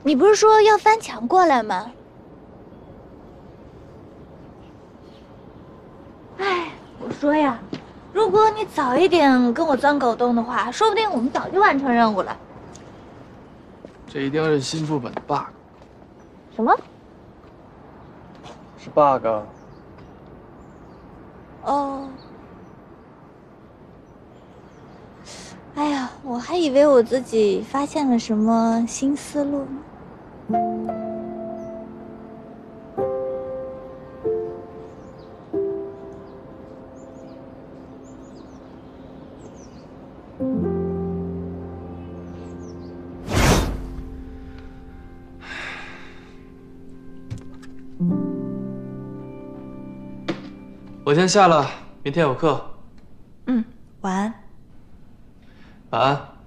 你不是说要翻墙过来吗？哎，我说呀，如果你早一点跟我钻狗洞的话，说不定我们早就完成任务了。这一定是新副本的 bug。什么？是 bug。哦。哎呀，我还以为我自己发现了什么新思路呢。我先下了，明天有课。嗯，晚安。晚安。